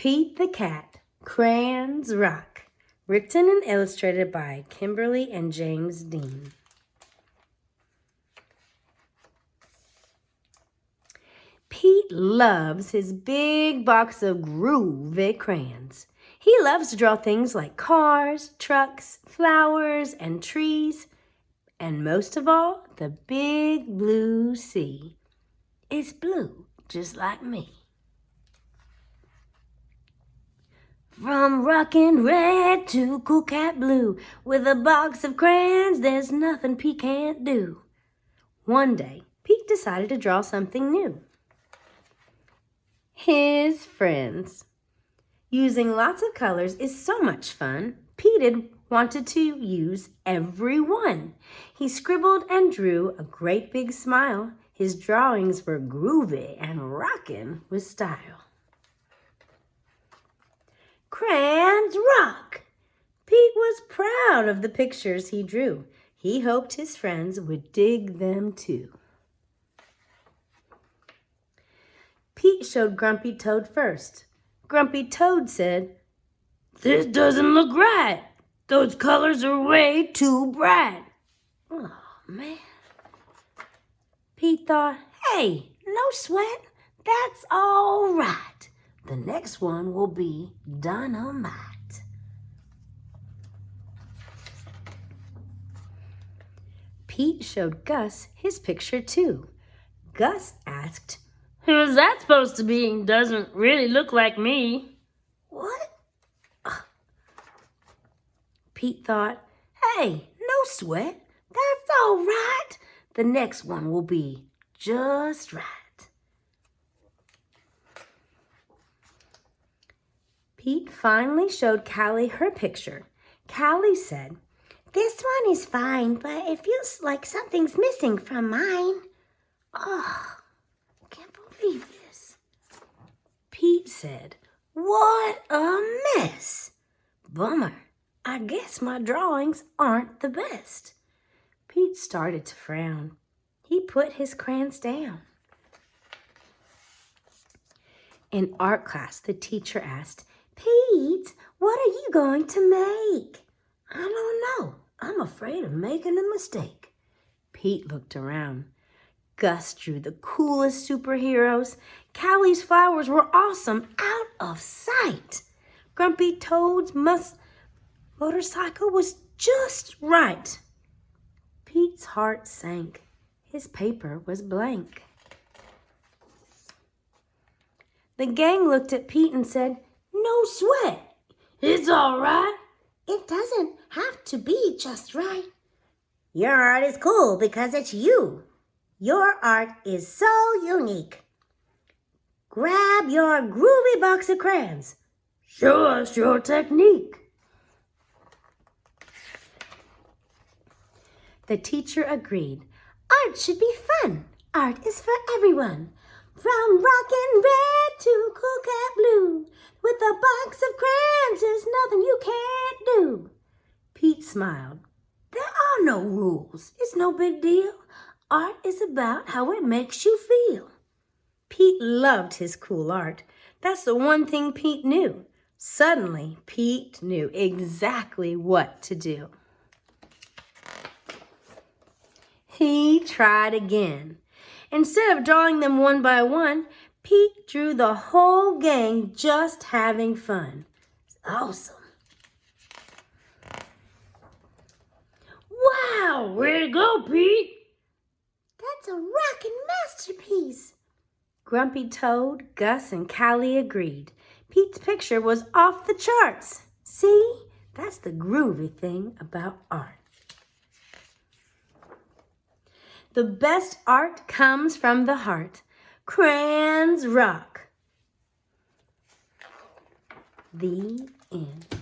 Pete the Cat, Crayons Rock. Written and illustrated by Kimberly and James Dean. Pete loves his big box of groovy crayons. He loves to draw things like cars, trucks, flowers, and trees. And most of all, the big blue sea. It's blue, just like me. From rockin' red to cool cat blue, with a box of crayons, there's nothing Pete can't do. One day, Pete decided to draw something new. His friends. Using lots of colors is so much fun. Pete wanted to use every one. He scribbled and drew a great big smile. His drawings were groovy and rockin' with style. Crayons rock! Pete was proud of the pictures he drew. He hoped his friends would dig them too. Pete showed Grumpy Toad first. Grumpy Toad said, "This doesn't look right. Those colors are way too bright." Oh, man. Pete thought, "Hey, no sweat. That's all right. The next one will be dynamite." Pete showed Gus his picture too. Gus asked, "Who's that supposed to be? Doesn't really look like me." What? Pete thought, "Hey, no sweat. That's all right. The next one will be just right." Pete finally showed Callie her picture. Callie said, "This one is fine, but it feels like something's missing from mine." Oh, I can't believe this. Pete said, "What a mess. Bummer. I guess my drawings aren't the best." Pete started to frown. He put his crayons down. In art class, the teacher asked, "Pete, what are you going to make?" "I don't know. I'm afraid of making a mistake." Pete looked around. Gus drew the coolest superheroes. Callie's flowers were awesome, out of sight. Grumpy Toad's motorcycle was just right. Pete's heart sank. His paper was blank. The gang looked at Pete and said, "No sweat. It's all right. It doesn't have to be just right. Your art is cool because it's you. Your art is so unique. Grab your groovy box of crayons. Show us your technique." The teacher agreed. Art should be fun. Art is for everyone. From rockin' red to cool cat blue, with a box of crayons, there's nothing you can't do. Pete smiled. There are no rules. It's no big deal. Art is about how it makes you feel. Pete loved his cool art. That's the one thing Pete knew. Suddenly, Pete knew exactly what to do. He tried again. Instead of drawing them one by one, Pete drew the whole gang just having fun. It's awesome. Wow, way to go, Pete. That's a rockin' masterpiece. Grumpy Toad, Gus, and Callie agreed. Pete's picture was off the charts. See, that's the groovy thing about art. The best art comes from the heart. Crayons rock. The end.